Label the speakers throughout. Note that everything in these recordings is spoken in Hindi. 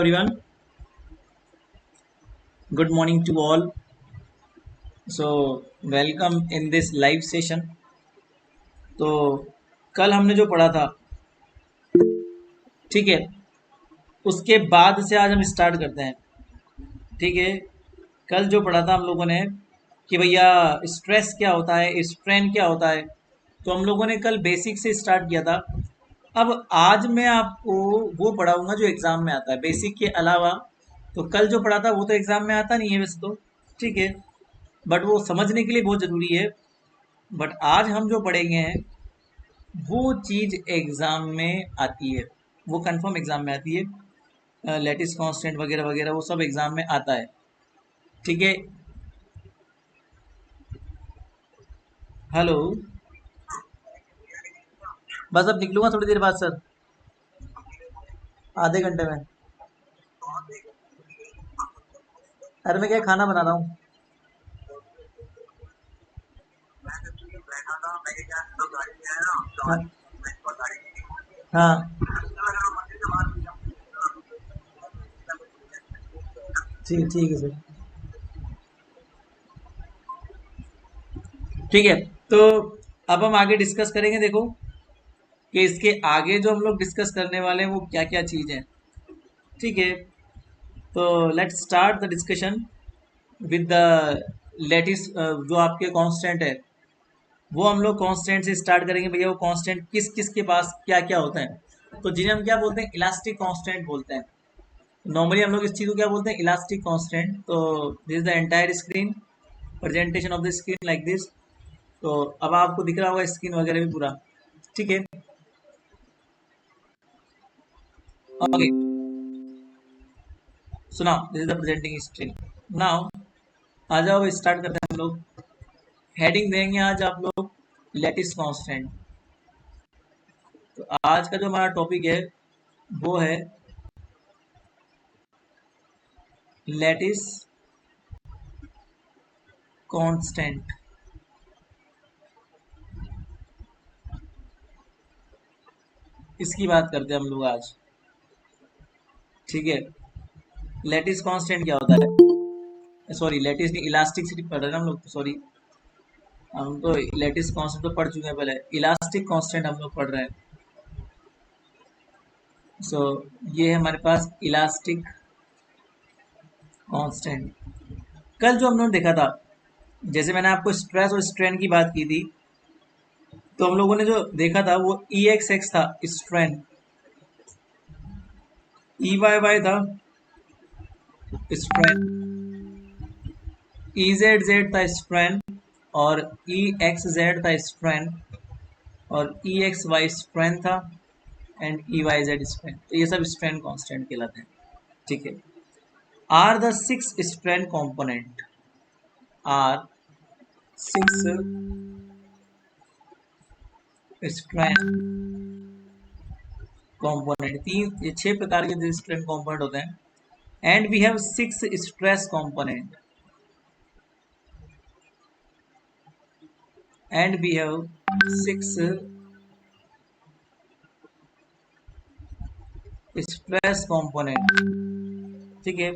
Speaker 1: everyone. Good morning to all. So, welcome in this live session. तो कल हमने जो पढ़ा था, ठीक है, उसके बाद से आज हम स्टार्ट करते हैं। ठीक है, कल जो पढ़ा था हम लोगों ने कि भैया स्ट्रेस क्या होता है, स्ट्रेन क्या होता है, तो हम लोगों ने कल बेसिक से स्टार्ट किया था। अब आज मैं आपको वो पढ़ाऊंगा जो एग्जाम में आता है, बेसिक के अलावा। तो कल जो पढ़ा था वो तो एग्जाम में आता नहीं है वैसे तो, ठीक है, बट वो समझने के लिए बहुत ज़रूरी है। बट आज हम जो पढ़ेंगे हैं वो चीज़ एग्ज़ाम में आती है, वो कंफर्म एग्ज़ाम में आती है। लेटिस कांस्टेंट वगैरह वगैरह वो सब एग्ज़ाम में आता है, ठीक है। हेलो, बस अब निकलूंगा थोड़ी देर बाद सर, आधे घंटे में। अरे मैं क्या खाना बना रहा हूँ। हाँ, हाँ, ठीक ठीक है सर। ठीक है, तो अब हम आगे डिस्कस करेंगे। देखो कि इसके आगे जो हम लोग डिस्कस करने वाले हैं वो क्या क्या चीज़ है, ठीक है। तो let's start the discussion with the lattice. जो आपके कांस्टेंट है वो हम लोग कांस्टेंट से स्टार्ट करेंगे। भैया वो कांस्टेंट किस किस के पास क्या क्या होता है, तो जिन्हें हम क्या बोलते हैं, इलास्टिक कांस्टेंट बोलते हैं। नॉर्मली हम लोग इस चीज़ को क्या बोलते हैं, इलास्टिक कांस्टेंट। तो this is the entire screen, presentation of the screen like this. तो अब आपको दिख रहा होगा स्क्रीन वगैरह भी पूरा, ठीक है। Okay, so now this is the presenting screen. Now आ जाओ, स्टार्ट करते हैं हम लोग। हेडिंग देंगे आज आप लोग लेटिस कांस्टेंट। तो आज का जो हमारा टॉपिक है वो है लेटिस कांस्टेंट। इसकी बात करते हैं हम लोग आज, ठीक है। लेटिस कांस्टेंट क्या होता है, सॉरी लेटिस नहीं, इलास्टिसिटी पढ़ रहे हैं हम लोग, सॉरी। हम तो लेटिस कांस्टेंट तो पढ़ चुके हैं पहले, इलास्टिक कांस्टेंट हम लोग पढ़ रहे हैं। सो ये है हमारे पास इलास्टिक कांस्टेंट। कल जो हम लोगों ने देखा था, जैसे मैंने आपको स्ट्रेस और स्ट्रेन की बात की थी, तो हम लोगों ने जो देखा था वो ई एक्स एक्स था स्ट्रेन, ई वाई वाई था स्ट्रेन, ई जेड जेड था स्ट्रेन, और ई एक्स जेड था स्ट्रेन, और ई एक्स वाई स्ट्रेन था, and E Y Z strain. तो ये सब स्ट्रेन कांस्टेंट कहलाते हैं, ठीक है। Are the six strain component, are six strain component, तीन ये छह प्रकार के स्ट्रेन कंपोनेंट होते हैं। And we have six stress component, and we have six stress component, ठीक है।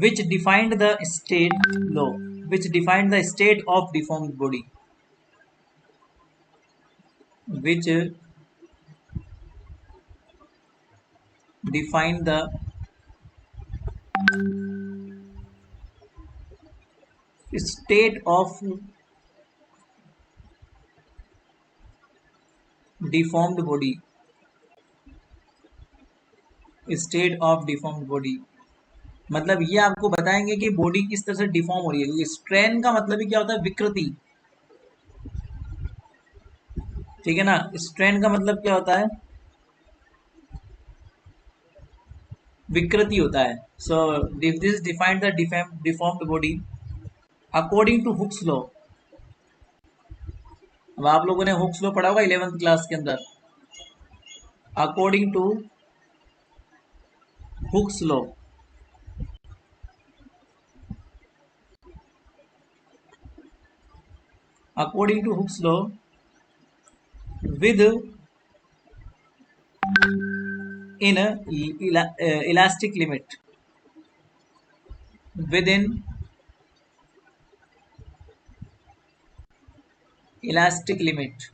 Speaker 1: which defined the state law, which defined the state of deformed body, which defined the state of deformed body, state of deformed body। मतलब ये आपको बताएंगे कि बॉडी किस तरह से डिफॉर्म हो रही है, क्योंकि स्ट्रेन का मतलब ही क्या होता है, विकृति, ठीक है ना। स्ट्रेन का मतलब क्या होता है, विकृति होता है। So this defined the deformed body according to Hooke's law. अब आप लोगों ने हुक्स लॉ पढ़ा होगा 11th क्लास के अंदर। According to Hooke's law, according to Hooke's law, with in elastic limit, within elastic limit,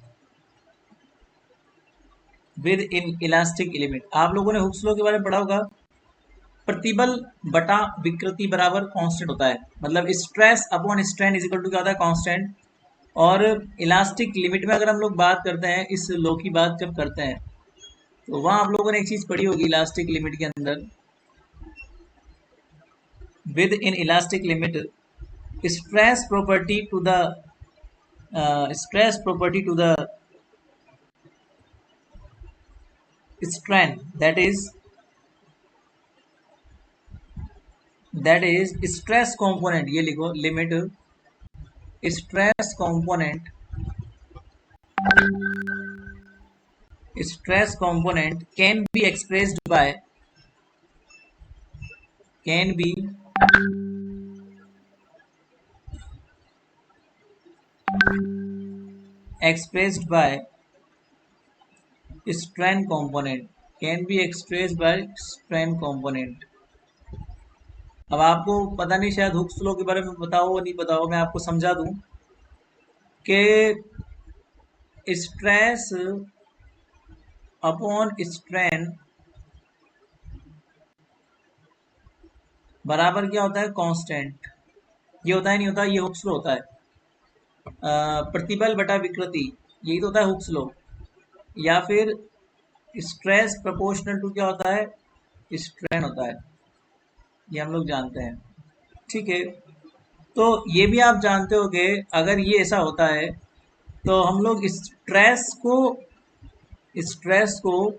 Speaker 1: with in elastic limit. आप लोगों ने हुक्स लॉ के बारे में पढ़ा होगा, प्रतिबल बटा विकृति बराबर कांस्टेंट होता है, मतलब stress upon strain is equal to क्या होता है, कांस्टेंट। और इलास्टिक लिमिट में अगर हम लोग बात करते हैं, इस लॉ की बात जब करते हैं, तो वहां आप लोगों ने एक चीज पढ़ी होगी इलास्टिक लिमिट के अंदर, within elastic limit stress property to the stress property to the strain, that is stress component, ये लिखो limit stress component can be expressed by expressed by strain component, can be expressed by strain component। अब आपको पता नहीं, शायद हुक्स लॉ के बारे में पता हो नहीं पता हो, मैं आपको समझा दूं कि स्ट्रेस अपॉन स्ट्रेन बराबर क्या होता है, कांस्टेंट। ये होता है नहीं होता, ये हुक्स लॉ होता है। प्रतिबल बटा विकृति, यही तो होता है हुक्स लॉ। या फिर स्ट्रेस प्रोपोर्शनल टू क्या होता है, स्ट्रेन होता है, ये हम लोग जानते हैं। ठीक है, तो ये भी आप जानते हो कि अगर ये ऐसा होता है तो हम लोग स्ट्रेस को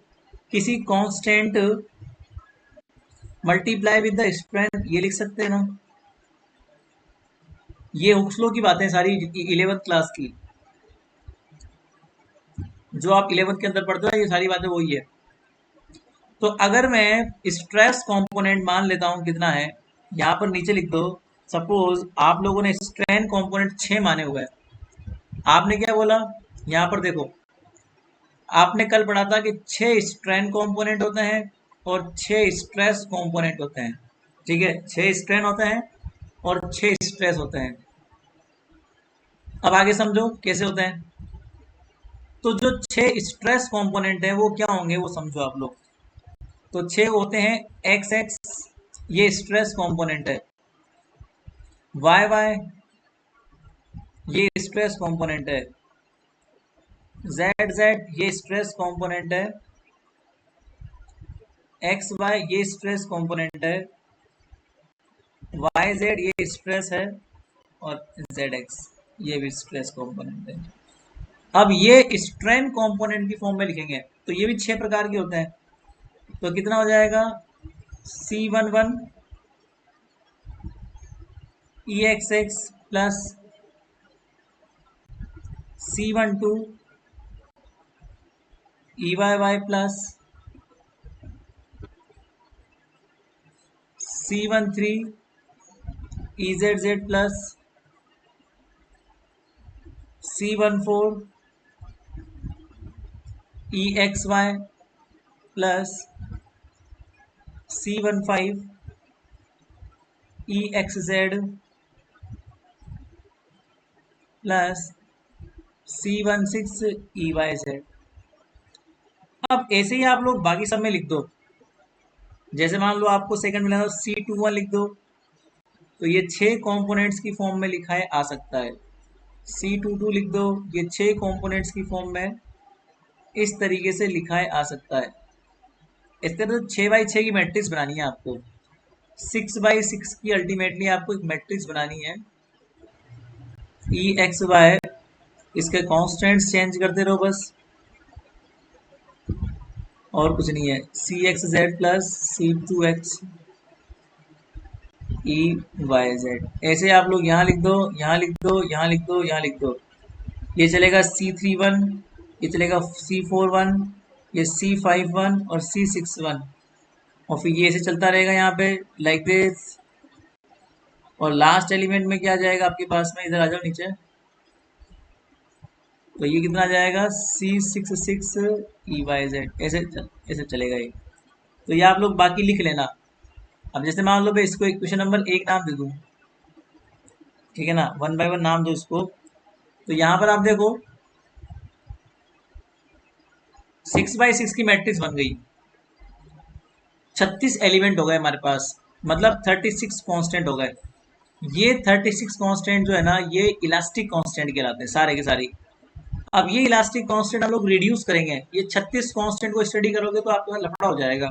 Speaker 1: किसी constant multiply with the strain, ये लिख सकते हैं ना। ये हुक्स लॉ की बातें सारी 11th क्लास की, जो आप 11th के अंदर पढ़ते हो, ये सारी बातें वही है। तो अगर मैं स्ट्रेस कंपोनेंट मान लेता हूं कितना है, यहां पर नीचे लिख दो। सपोज आप लोगों ने स्ट्रेन कंपोनेंट 6 माने हुए हैं। आपने क्या बोला, यहां पर देखो, आपने कल पढ़ा था कि 6 स्ट्रेन कंपोनेंट होते हैं और 6 स्ट्रेस कंपोनेंट होते हैं। ठीक है, 6 स्ट्रेन होते हैं और 6 स्ट्रेस होते हैं। अब आगे समझो कैसे होते हैं। तो जो 6 स्ट्रेस कंपोनेंट हैं वो क्या होंगे, वो समझो आप लोग। तो 6 होते हैं एक्स एक्स, ये स्ट्रेस कंपोनेंट है। वाई वाई, ये स्ट्रेस कंपोनेंट है। जेड जेड, ये स्ट्रेस कंपोनेंट है। एक्स वाई, ये स्ट्रेस कंपोनेंट है। वाई जेड, ये स्ट्रेस है। और जेड एक्स, ये भी स्ट्रेस कंपोनेंट है। अब ये स्ट्रेन कंपोनेंट की फॉर्म में लिखेंगे तो ये भी 6 प्रकार के होते हैं। तो कितना हो जाएगा, C11 EXX plus C12 EYY plus C13 EZZ plus C14 EXY plus C15 EXZ plus C16 EYZ। अब ऐसे ही आप लोग बाकी सब में लिख दो। जैसे मान लो आपको सेकंड मिला तो C21 लिख दो, तो ये 6 कंपोनेंट्स की फॉर्म में लिखा है आ सकता है। C22 लिख दो, ये 6 कंपोनेंट्स की फॉर्म में इस तरीके से लिखा है आ सकता है। इस तरह से 6x6 की मैट्रिक्स बनानी है आपको। 6x6 की अल्टीमेटली आपको एक मैट्रिक्स बनानी है। EXY, इसके कॉन्स्टेंट्स चेंज करते रहो बस, और कुछ नहीं है। CXZ प्लस C2X EYZ, ऐसे आप लोग यहाँ लिख दो, यहाँ लिख दो, यहाँ लिख दो, यहाँ लिख दो। ये चलेगा C31, ये चलेगा C41, ये C51 और C61, और फिर ये ऐसे चलता रहेगा यहाँ पे लाइक दिस। और लास्ट एलिमेंट में क्या आ जाएगा आपके पास में, इधर आ जाओ नीचे, तो ये कितना आ जाएगा C66 EYZ, ऐसे चलेगा ये। तो ये आप लोग बाकी लिख लेना। अब जैसे मान लो मैं इसको इक्वेशन नंबर 1 नाम दे दूं, ठीक है ना, 1 बाय 1 नाम दो इसको। तो यहाँ पर आप देखो 6 बाय 6 की मैट्रिक्स बन गई, 36 एलिमेंट हो गए हमारे पास, मतलब 36 कांस्टेंट हो गए। ये 36 कांस्टेंट जो है ना, ये इलास्टिक कांस्टेंट कहलाते हैं सारे के सारे। अब ये इलास्टिक कांस्टेंट हम लोग रिड्यूस करेंगे, ये 36 कांस्टेंट को स्टडी करोगे तो आपका लफड़ा हो जाएगा,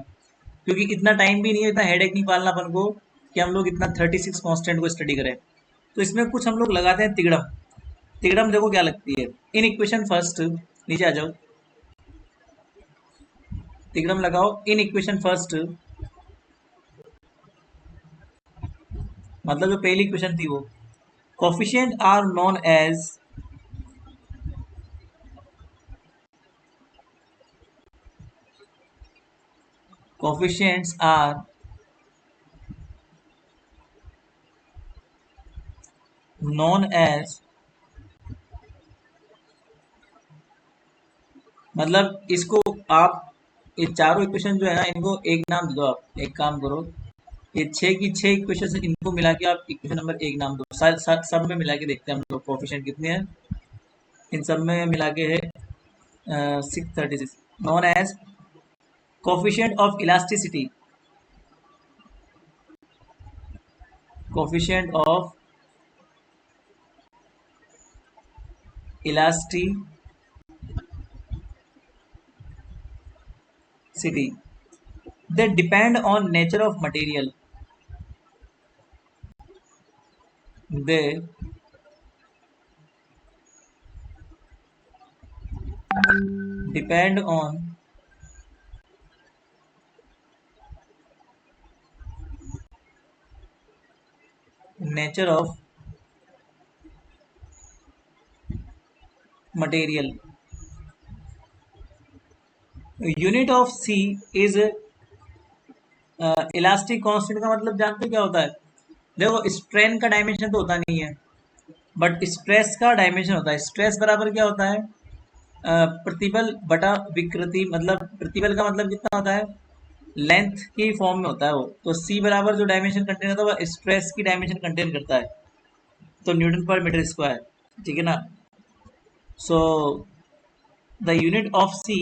Speaker 1: क्योंकि इतना टाइम भी नहीं है, इतना हेडेक नहीं पालना अपन को कि हम लोग इतना 36 कांस्टेंट को स्टडी करें। तो इसमें कुछ हम लोग लगाते हैं तिगड़म। तिगड़म देखो क्या लगती है, इन इक्वेशन फर्स्ट, नीचे आ जाओ, तिगड़म लगाओ इन इक्वेशन फर्स्ट, मतलब जो पहली इक्वेशन थी वो, coefficient are known as, coefficients are known as, मतलब इसको आप, ये चारों इक्वेशन जो है ना, इनको एक नाम दे दो। आप एक काम करो, ये 6 की 6 इक्वेशन, इनको मिला के आप इक्वेशन नंबर 1 नाम दो। सब में मिला के देखते हैं हम लोग कोफिशिएंट कितने हैं। इन सब में मिला के है 636, known as coefficient of elasticity, coefficient of elasticity, they depend on nature of material, they depend on nature of material. Unit of C is elastic constant का मतलब जानते हो क्या होता है? देखो स्ट्रेन का डायमेंशन तो होता नहीं है, बट स्ट्रेस का डायमेंशन होता है। स्ट्रेस बराबर क्या होता है? प्रतिबल बटा विकृति, मतलब प्रतिबल का मतलब कितना होता है, लेंथ की फॉर्म में होता है वो। तो सी बराबर जो डायमेंशन कंटेन करता है वो स्ट्रेस की डायमेंशन कंटेन करता है, तो न्यूटन पर मीटर स्क्वायर, ठीक है ना। So the unit of C,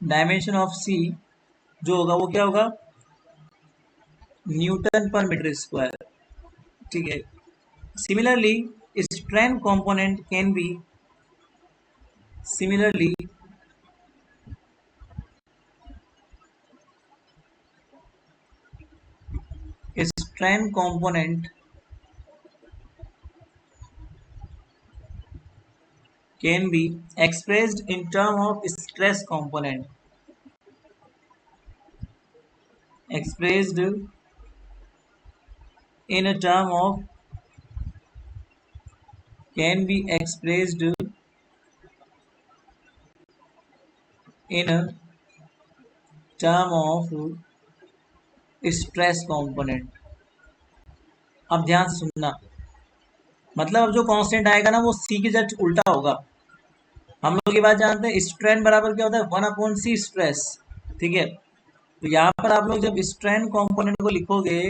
Speaker 1: dimension of C जो होगा वो क्या होगा, न्यूटन पर मीटर स्क्वायर, ठीक है। Similarly strain component can B, similarly strain component can be expressed in term of stress component, expressed in a term of, can be expressed in a term of stress component। अब ध्यान से सुनना, मतलब अब जो कांस्टेंट आएगा ना वो सी के जस्ट उल्टा होगा। हम लोग ये बात जानते हैं, स्ट्रेन बराबर क्या होता है, 1/c स्ट्रेस, ठीक है। तो यहाँ पर आप लोग जब स्ट्रेन कंपोनेंट को लिखोगे,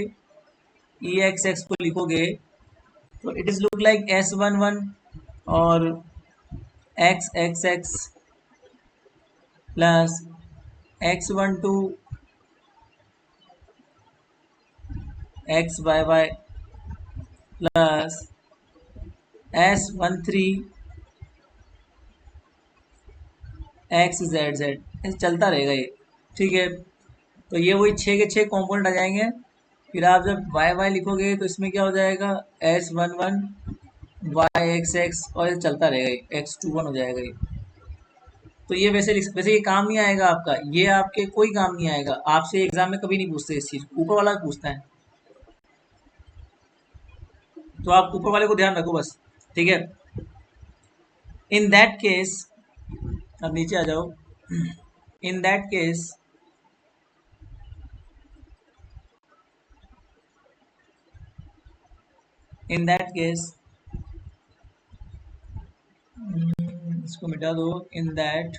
Speaker 1: ई एक्स एक्स को लिखोगे, तो it is look like S11 और X X X plus X12 X Y Y plus S13 X Z Z, ऐसे चलता रहेगा ये, ठीक है। तो ये वही 6 के 6 कॉम्पोनेंट आ जाएंगे। फिर आप जब वाई वाई लिखोगे तो इसमें क्या हो जाएगा, S11 वाई एक्स एक्स, और ये चलता रहेगा, X21 हो जाएगा ये। तो ये वैसे ये काम नहीं आएगा आपका, ये आपके कोई काम नहीं आएगा, आपसे एग्जाम में कभी नहीं पूछते इस चीज, ऊपर वाला पूछता है। तो आप ऊपर वाले को ध्यान रखो बस, ठीक है। इन दैट केस, अब नीचे आ जाओ, in that case in that case इसको मिटा दो, in that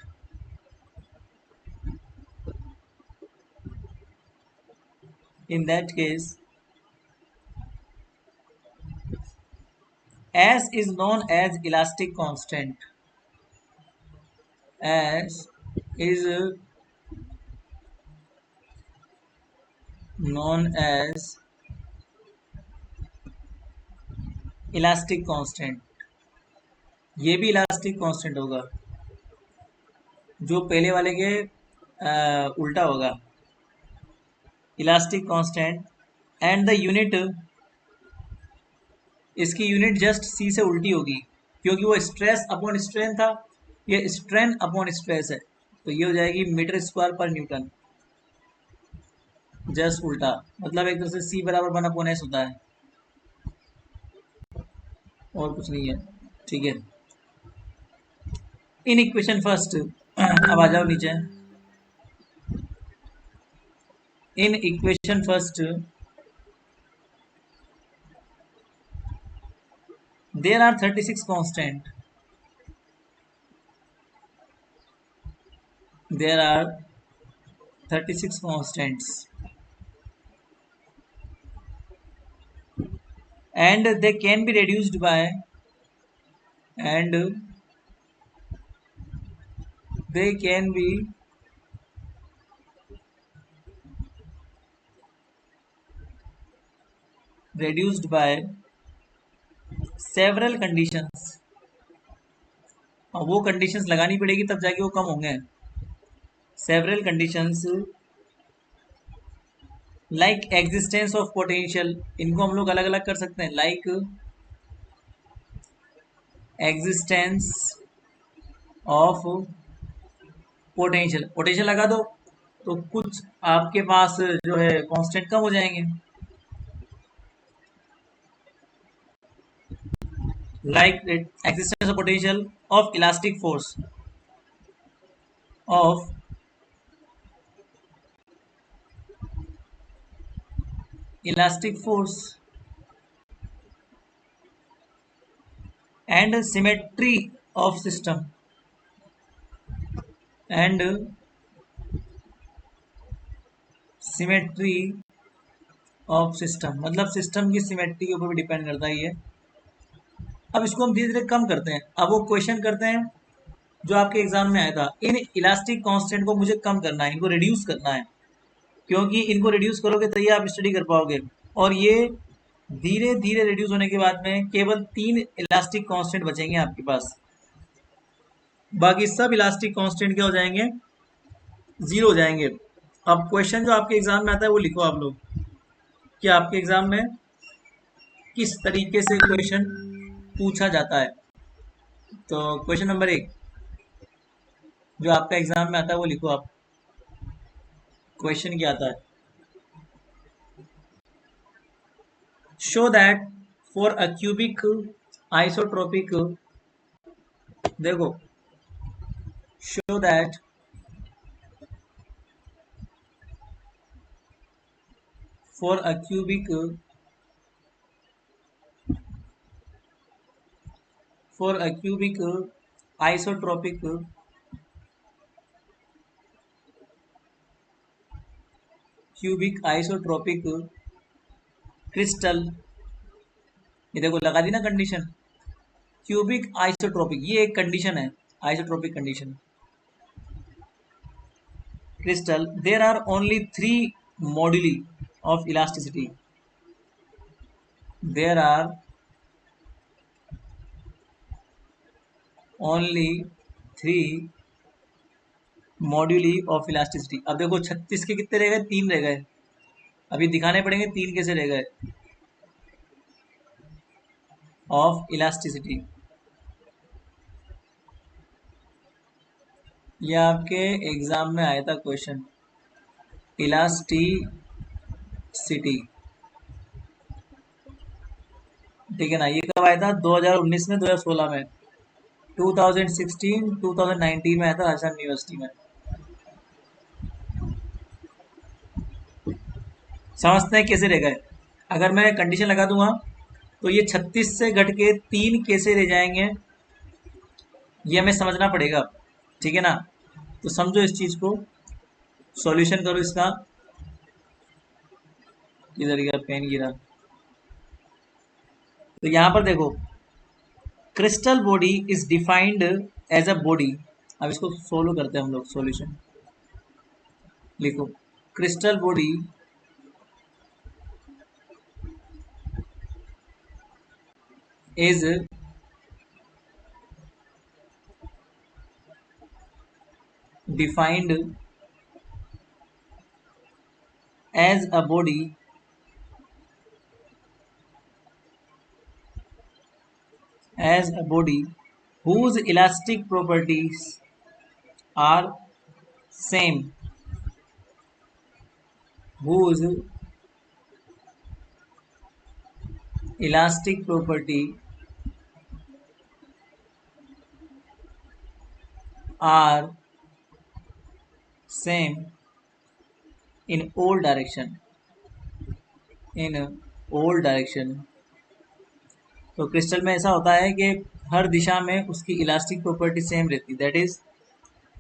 Speaker 1: in that case S is known as elastic constant. S is known as elastic constant. ये भी इलास्टिक कांस्टेंट होगा जो पहले वाले के उल्टा होगा. Elastic constant and the unit, इसकी यूनिट जस्ट सी से उल्टी होगी क्योंकि वो स्ट्रेस अपॉन स्ट्रेन था, ये स्ट्रेन अपॉन स्ट्रेस है, तो ये हो जाएगी मीटर स्क्वायर पर न्यूटन. जस्ट उल्टा, मतलब एक तरह से सी बराबर 1/s होता है और कुछ नहीं है. ठीक है, इन इक्वेशन फर्स्ट. अब आ जाओ नीचे. In equation first there are 36 constant. There are 36 constants and they can be reduced by several conditions. वो कंडीशंस लगानी पड़ेगी तब जाके वो कम होंगे. Several conditions like existence of potential, इनको हम लोग अलग अलग कर सकते हैं. Like existence of potential, potential लगा दो तो कुछ आपके पास जो है कांस्टेंट कम हो जाएंगे. like existence of potential of elastic force and symmetry of system मतलब सिस्टम की सिमेट्री के ऊपर भी डिपेंड करता है ये. अब इसको हम धीरे धीरे कम करते हैं. अब वो क्वेश्चन करते हैं जो आपके एग्जाम में आया था. इन इलास्टिक कांस्टेंट को मुझे कम करना है, इनको रिड्यूस करना है, क्योंकि इनको रिड्यूस करोगे तो ये आप स्टडी कर पाओगे. और ये धीरे धीरे रिड्यूस होने के बाद में केवल 3 इलास्टिक कांस्टेंट बचेंगे आपके पास. बाकी सब इलास्टिक कांस्टेंट क्या हो जाएंगे, जीरो हो जाएंगे. अब क्वेश्चन जो आपके एग्जाम में आता है वो लिखो आप लोग कि आपके एग्जाम में किस तरीके से क्वेश्चन पूछा जाता है. तो क्वेश्चन नंबर 1 जो आपका एग्जाम में आता है वो लिखो आप. क्वेश्चन क्या आता है, show that for a cubic isotropic, देखो show that for a cubic isotropic crystal, ये देखो लगा दी ना कंडीशन. क्यूबिक आइसोट्रोपिक ये एक कंडीशन है, isotropic condition. Crystal, there are only 3 moduli of elasticity. There are only 3 moduli of elasticity. अब देखो 36 के कितने रह गए, 3 रह गए. अभी दिखाने पड़ेंगे 3 कैसे रह गए ऑफ इलास्टिसिटी. ये आपके एग्जाम में आया था क्वेश्चन, इलास्टिसिटी. ठीक है ना, ये कब आया था, 2019 में, 2016 में, 2016 2019 में आया था राजस्थान यूनिवर्सिटी में. समझते हैं कैसे रह गए. अगर मैं कंडीशन लगा दूंगा तो ये 36 से घट के 3 कैसे रह जाएंगे ये हमें समझना पड़ेगा. ठीक है ना, तो समझो इस चीज को, सॉल्यूशन करो इसका. इधर गिरा, पेन गिरा। तो यहाँ पर देखो, crystal body is defined as a body. अब इसको सोल्व करते हैं हम लोग, सॉल्यूशन लिखो। Crystal body is defined as a body whose elastic properties are same, whose elastic property are same in all direction, in all direction। तो क्रिस्टल में ऐसा होता है कि हर दिशा में उसकी इलास्टिक प्रॉपर्टी सेम रहती है। That is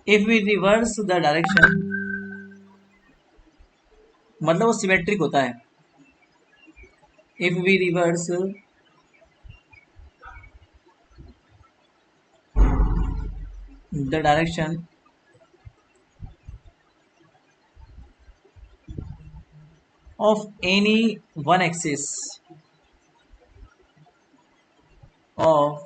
Speaker 1: if we reverse the direction, मतलब वो सिमेट्रिक होता है। If we reverse the direction of any one axis of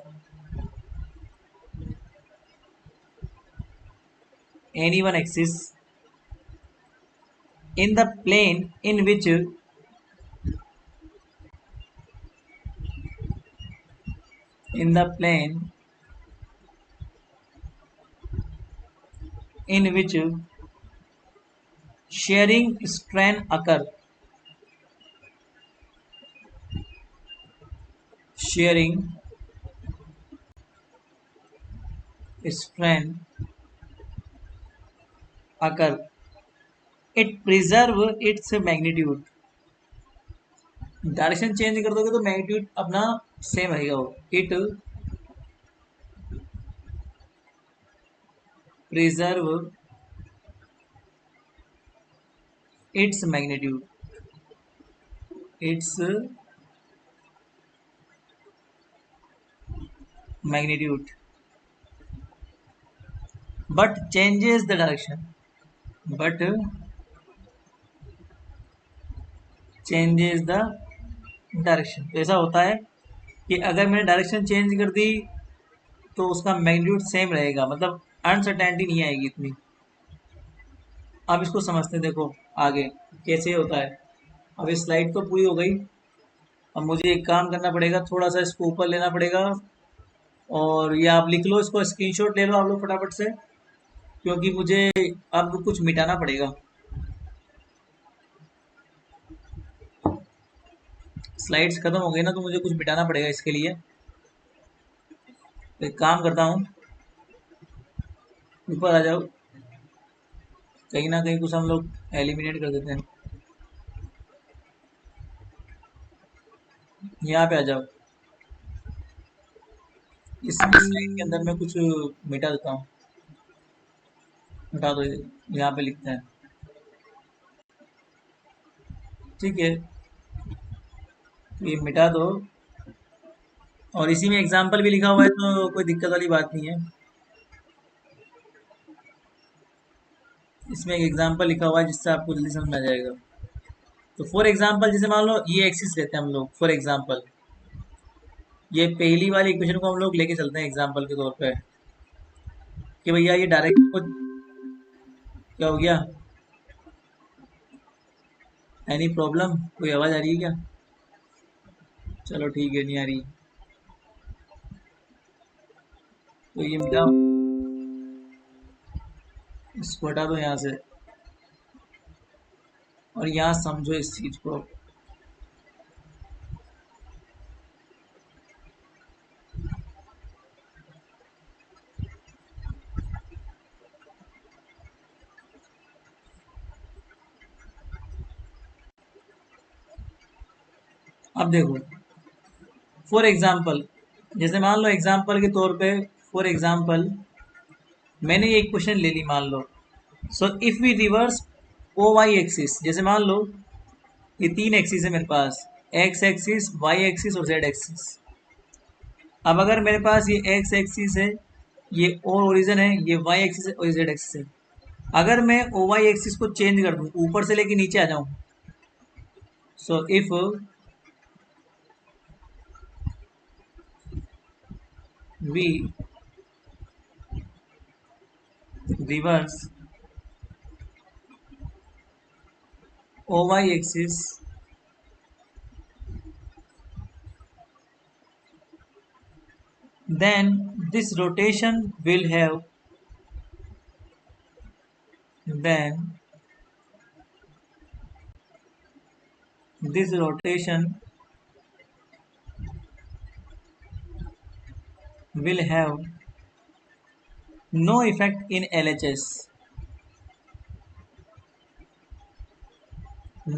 Speaker 1: any one axis in the plane in which in the plane in which shearing strain occur, shearing strain occur, it preserve its magnitude। Direction change कर दोगे तो मैग्नीट्यूड अपना सेम रहेगा। वो it preserve its magnitude, its magnitude but changes the direction, but changes the direction. तो ऐसा होता है कि अगर मैंने डायरेक्शन चेंज कर दी तो उसका मैग्नीट्यूड सेम रहेगा, मतलब अनसर्टेनिटी नहीं आएगी इतनी। अब इसको समझते हैं, देखो आगे कैसे होता है। अब इस स्लाइड तो पूरी हो गई। अब मुझे एक काम करना पड़ेगा, थोड़ा सा इसको ऊपर लेना पड़ेगा, और ये आप लिख लो, इसको स्क्रीनशॉट ले लो आप लोग फटाफट से, क्योंकि मुझे अब कुछ मिटाना पड़ेगा। स्लाइड्स खत्म हो गई ना, तो मुझे कुछ मिटाना पड़ेगा इसके लिए। तो एक काम करता हूँ, ऊपर आ जाओ, कहीं ना कहीं कुछ हम लोग एलिमिनेट कर देते हैं। यहाँ पे आ जाओ, इस स्लाइड के अंदर मैं कुछ मिटा देता हूँ। मिटा दो, यहाँ पे लिखते हैं, ठीक है, ये मिटा दो। और इसी में एग्जाम्पल भी लिखा हुआ है, तो कोई दिक्कत वाली बात नहीं है। इसमें एक एग्जाम्पल लिखा हुआ है जिससे आपको जल्दी समझ में आ जाएगा। तो फॉर एग्जाम्पल, जैसे मान लो ये एक्सिस लेते हैं हम लोग, फॉर एग्जाम्पल ये पहली वाली इक्वेशन को हम लोग लेके चलते हैं एग्जाम्पल के तौर पे, कि भैया ये डायरेक्ट को क्या हो गया, एनी प्रॉब्लम, कोई आवाज आ रही है क्या? चलो ठीक है, नहीं आ रही। तो ये मिटा, इसको हटा दो यहाँ से, और यहाँ समझो इस चीज को। अब देखो, फॉर एग्जाम्पल, जैसे मान लो एग्जाम्पल के तौर पे, फॉर एग्जाम्पल मैंने ये क्वेश्चन ले ली, मान लो। So if we reverse O Y axis, जैसे मान लो ये तीन एक्सिस है मेरे पास, एक्स एक्सिस, वाई एक्सिस और जेड एक्सिस। अब अगर मेरे पास ये एक्स एक्सिस है, ये और ओरिजिन है, ये वाई एक्सिस है और ये जेड एक्सिस है। अगर मैं ओ वाई एक्सिस को चेंज कर दूं, ऊपर से लेके नीचे आ जाऊं, so if we reverse O Y axis, then this rotation will have, then this rotation will have no effect in LHS,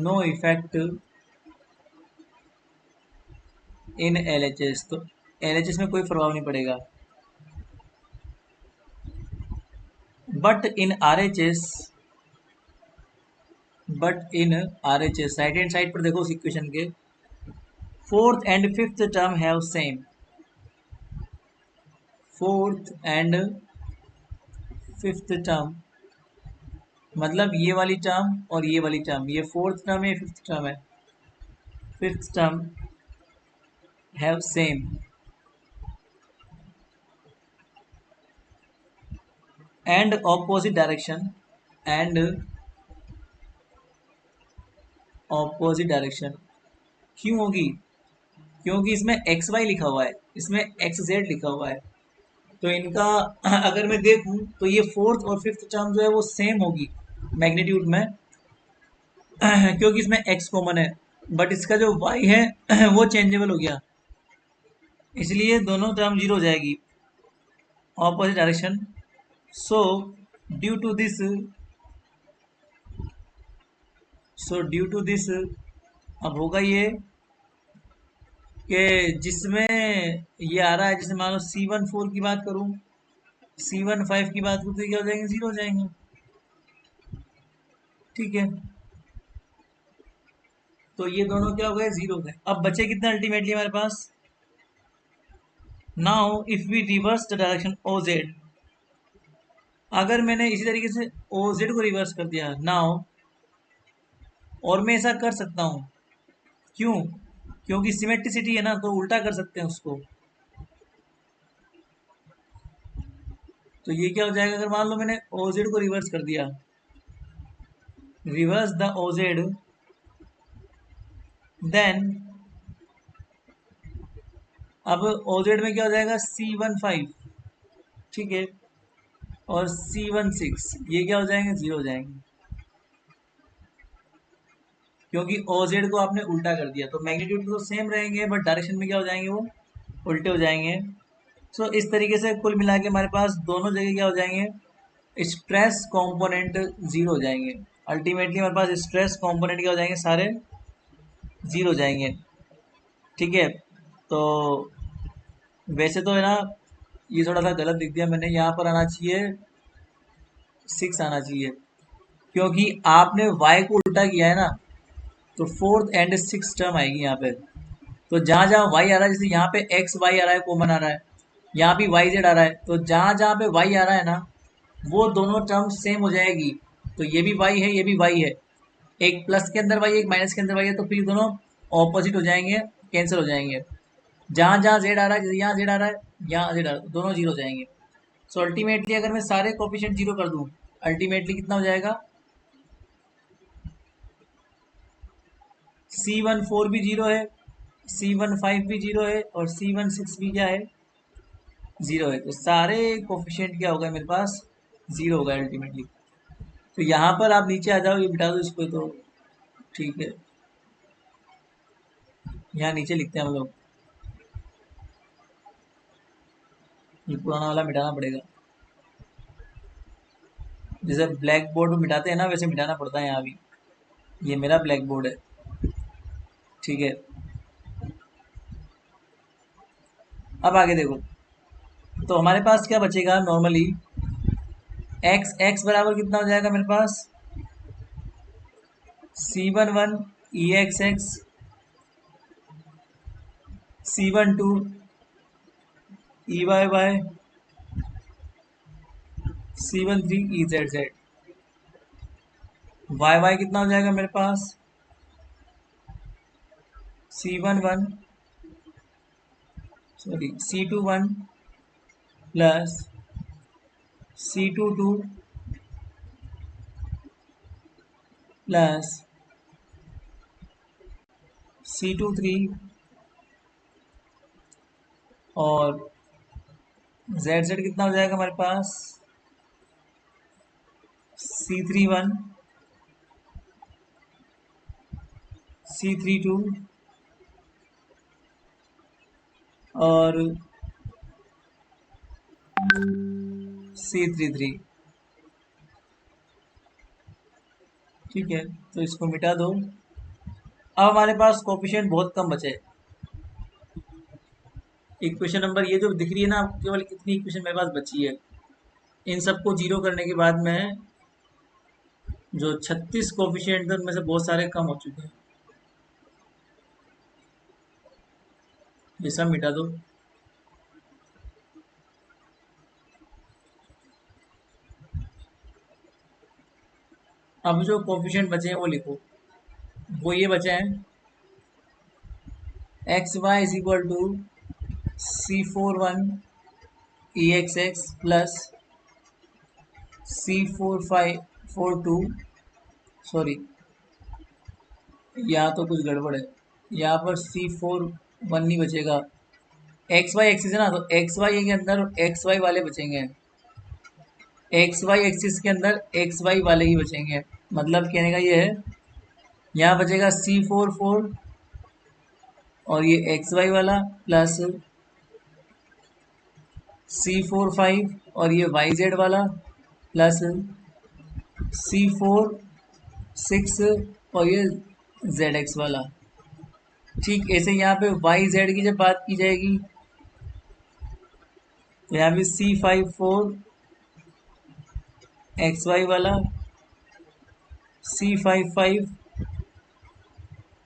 Speaker 1: no effect in LHS। तो LHS में कोई प्रभाव नहीं पड़ेगा, but in RHS, but in RHS right hand side पर देखो उस इक्वेशन के, fourth and fifth term have same, fourth and fifth term मतलब ये वाली टर्म और ये वाली टर्म, ये फोर्थ टर्म है, फिफ्थ टर्म है, fifth term have same and opposite direction, and opposite direction. क्यों होगी? क्योंकि इसमें एक्स वाई लिखा हुआ है, इसमें एक्स जेड लिखा हुआ है। तो इनका अगर मैं देखूं तो ये फोर्थ और फिफ्थ टर्म जो है वो सेम होगी मैग्नीट्यूड में क्योंकि इसमें एक्स कॉमन है, बट इसका जो वाई है वो चेंजेबल हो गया, इसलिए दोनों टर्म जीरो हो जाएगी, opposite direction. So due to this, so due to this अब होगा ये कि जिसमें ये आ रहा है, जैसे मान लो C14 की बात करूं, C15 की बात करूं, तो ये क्या हो जाएंगे? जीरो हो जाएंगे। ठीक है, तो ये दोनों क्या हो गए? जीरो हो गए। अब बचे कितने अल्टीमेटली हमारे पास? Now if we reverse the direction O Z, अगर मैंने इसी तरीके से ओ जेड को रिवर्स कर दिया नाउ, और मैं ऐसा कर सकता हूं, क्यों? क्योंकि सिमेट्रिसिटी है ना, तो उल्टा कर सकते हैं उसको। तो ये क्या हो जाएगा? अगर मान लो मैंने ओ जेड को रिवर्स कर दिया, reverse the O Z, then अब ओजेड में क्या हो जाएगा? C15, ठीक है, और C16, ये क्या हो जाएंगे? जीरो हो जाएंगे, क्योंकि ओजेड को आपने उल्टा कर दिया। तो मैग्नीट्यूड तो सेम रहेंगे, बट डायरेक्शन में क्या हो जाएंगे? वो उल्टे हो जाएंगे। सो इस तरीके से कुल मिला के हमारे पास दोनों जगह क्या हो जाएंगे? स्ट्रेस कंपोनेंट जीरो हो जाएंगे। अल्टीमेटली हमारे पास स्ट्रेस कंपोनेंट क्या हो जाएंगे? सारे जीरो हो जाएंगे। ठीक है, तो वैसे तो है ना, ये थोड़ा सा गलत लिख दिया मैंने, यहाँ पर आना चाहिए 6 आना चाहिए, क्योंकि आपने y को उल्टा किया है ना, तो फोर्थ एंड सिक्स टर्म आएगी यहाँ पे। तो जहाँ जहाँ y आ रहा है, जैसे यहाँ पे एक्स वाई आ रहा है, कॉमन आ रहा है, यहाँ भी वाई जेड आ रहा है, तो जहाँ जहाँ पे y आ रहा है ना, वो दोनों टर्म सेम हो जाएगी। तो ये भी y है, ये भी y है, एक प्लस के अंदर y है, एक माइनस के अंदर y है, तो फिर दोनों ऑपोजिट हो जाएंगे, कैंसिल हो जाएंगे। जहाँ जहाँ z आ रहा है, जैसे यहाँ z आ रहा है, यहाँ z आ रहा है, दोनों जीरो हो जाएंगे। सो अल्टीमेटली अगर मैं सारे कोफिशिएंट जीरो कर दूं, अल्टीमेटली कितना हो जाएगा? C14 भी जीरो है, C15 भी जीरो है, और C16 भी क्या है? जीरो है। तो सारे कोफिशिएंट क्या होगा मेरे पास? जीरो होगा अल्टीमेटली। तो यहाँ पर आप नीचे आ जाओ, ये बिठा दो इसको, तो ठीक है, यहाँ नीचे लिखते हैं हम लोग, ये पुराना वाला मिटाना पड़ेगा, जैसे ब्लैक बोर्ड में मिटाते हैं ना, वैसे मिटाना पड़ता है यहाँ भी। ये मेरा ब्लैक बोर्ड है, ठीक है। अब आगे देखो, तो हमारे पास क्या बचेगा नॉर्मली? एक्स एक्स बराबर कितना हो जाएगा मेरे पास? C11 e X X, C12 e Y Y, C13 e Z Z. Y Y कितना हो जाएगा मेरे पास, C11 sorry C21 plus C22 plus C23 और जेड जेड कितना हो जाएगा हमारे पास, C31 C32 और C33। ठीक है, तो इसको मिटा दो। अब हमारे पास कोफिशिएंट बहुत कम बचे। इक्वेशन नंबर ये जो दिख रही है ना, केवल कितनी इक्वेशन मेरे पास बची है, इन सबको जीरो करने के बाद में जो 36 कोफिशिएंट थे उनमें से बहुत सारे कम हो चुके हैं। ये सब मिटा दो। अब जो कोफिशिएंट बचे हैं वो लिखो। वो ये बचे हैं, X Y is equal to C41 E X X plus C4542, sorry यहाँ तो कुछ गड़बड़ है, यहाँ पर C41 नहीं बचेगा। एक्स वाई एक्सिस है ना, तो एक्स वाई के अंदर एक्स वाई वाले बचेंगे, एक्स वाई एक्सिस के अंदर एक्स वाई वाले ही बचेंगे। मतलब कहने का ये है, यहाँ बचेगा C44 और ये एक्स वाई वाला प्लस C45 और ये वाई जेड वाला प्लस C46 और ये जेड एक्स वाला। ठीक ऐसे यहाँ पे वाई जेड की जब बात की जाएगी तो यहाँ पे C54 एक्स वाई वाला, C55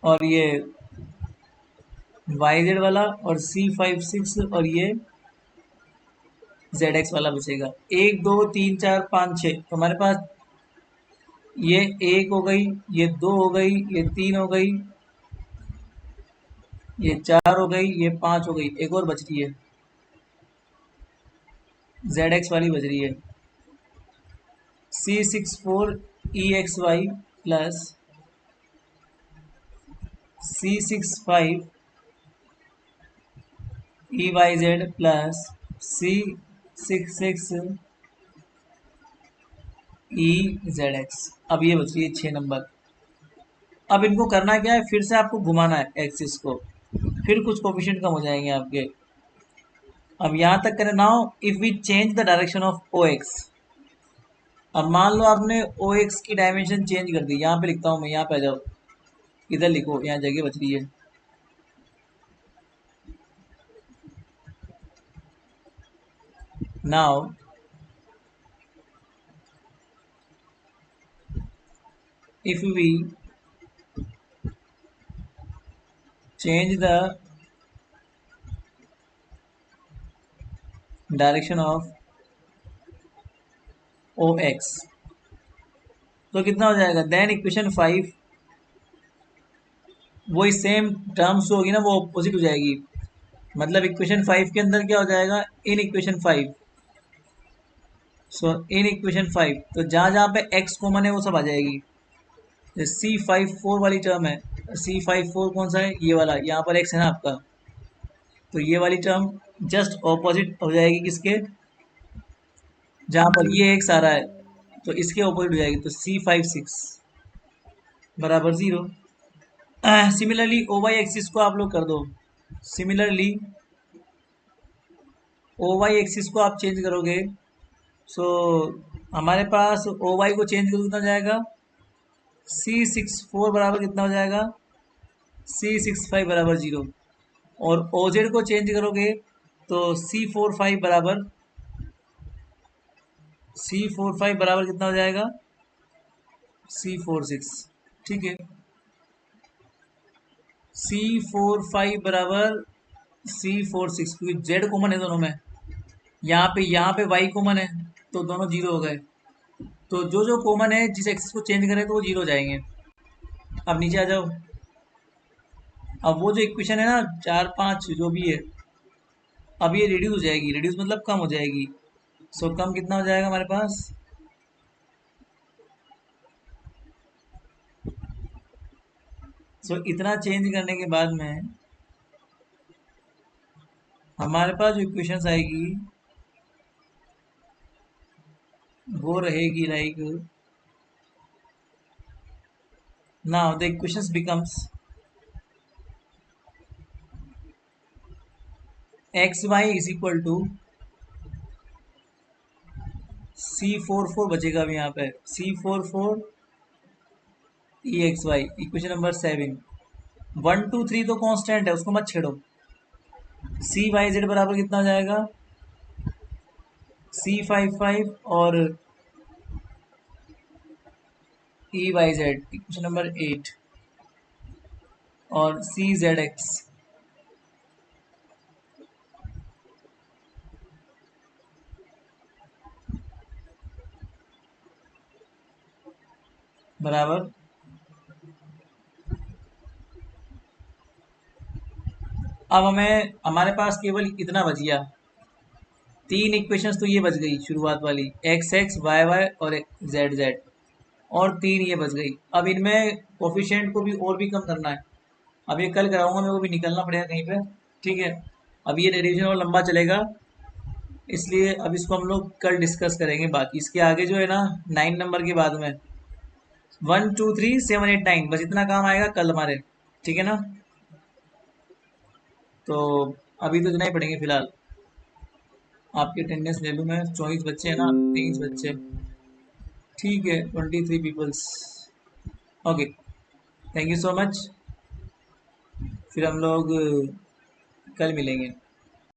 Speaker 1: और ये वाई जेड वाला और C56 और ये जेड एक्स वाला बचेगा। 1 2 3 4 5 6, तो हमारे पास ये 1 हो गई, ये 2 हो गई, ये 3 हो गई, ये 4 हो गई, ये 5 हो गई, एक और बच रही है, जेड एक्स वाली बच रही है। C64 e X Y plus C65 e Y Z plus C66 e Z X. अब ये बच रही है 6 नंबर। अब इनको करना क्या है, फिर से आपको घुमाना है एक्सिस को, फिर कुछ कोफिशिएंट कम हो जाएंगे आपके। अब यहाँ तक करें, now if we change the direction of O X. अब मान लो आपने ओ एक्स की डायमेंशन चेंज कर दी, यहाँ पे लिखता हूँ मैं, यहाँ पे आ जाओ, इधर लिखो, यहाँ जगह बच रही है। Now if we change the direction of OX तो कितना हो जाएगा, देन इक्वेशन 5 वही सेम टर्म्स होगी ना, वो ऑपोजिट हो जाएगी। मतलब इक्वेशन 5 के अंदर क्या हो जाएगा, in equation 5, so in equation 5 तो जहाँ जहाँ पे x कॉमन है वो सब आ जाएगी। C54 वाली टर्म है, C54 कौन सा है, ये वाला, यहाँ पर x है ना आपका, तो ये वाली टर्म जस्ट ऑपोजिट हो जाएगी किसके, जहाँ पर ये x आ रहा है तो इसके ऑपोजिट हो जाएगी, तो C56 बराबर 0। सिमिलरली ओ वाई एक्सिस को आप लोग कर दो। सिमिलरली ओ वाई एक्सिस को आप चेंज करोगे, सो हमारे पास ओ वाई को चेंज करो, कितना हो जाएगा, C64 बराबर कितना हो जाएगा, C65 बराबर 0। और ओ जेड को चेंज करोगे तो C45 बराबर कितना हो जाएगा, C46। ठीक है, C4 5 बराबर C4 6, क्योंकि जेड कॉमन है दोनों में। यहाँ पे वाई कॉमन है, तो दोनों जीरो हो गए। तो जो जो कॉमन है, जिस एक्सिस को चेंज करें तो वो जीरो हो जाएंगे। अब नीचे आ जाओ। अब वो जो इक्वेशन है ना 4 5 जो भी है, अब ये रिड्यूस हो जाएगी। रिड्यूस मतलब कम हो जाएगी। सो कम कितना हो जाएगा हमारे पास? सो इतना चेंज करने के बाद में हमारे पास जो इक्वेशंस आएगी वो रहेगी like, now the equations becomes X Y is equal to C4 4 बचेगा अभी यहाँ पे C4 4 E X Y. Equation number 7। 1 2 3 तो कांस्टेंट है, उसको मत छेड़ो। C y z बराबर कितना हो जाएगा? C 5 5 और E y z, equation number 8, और C z x बराबर। अब हमें हमारे पास केवल इतना बच गया, तीन इक्वेशंस तो ये बच गई शुरुआत वाली, एक्स एक्स वाई वाई और जेड जेड, और तीन ये बच गई। अब इनमें कोफिशिएंट को भी और भी कम करना है। अब ये कल कराऊंगा, मेरे को भी निकलना पड़ेगा कहीं पे। ठीक है, अब ये रिविजन और लंबा चलेगा, इसलिए अब इसको हम लोग कल डिस्कस करेंगे। बाकी इसके आगे जो है ना 9 नंबर के बाद में 1 2 3 7 8 9, बस इतना काम आएगा कल हमारे। ठीक है ना? तो अभी तो इतना ही पढ़ेंगे फिलहाल। आपकी अटेंडेंस ले लूँ मैं, 24 बच्चे हैं ना, 23 बच्चे। ठीक है, 23 peoples. Okay, thank you so much. फिर हम लोग कल मिलेंगे।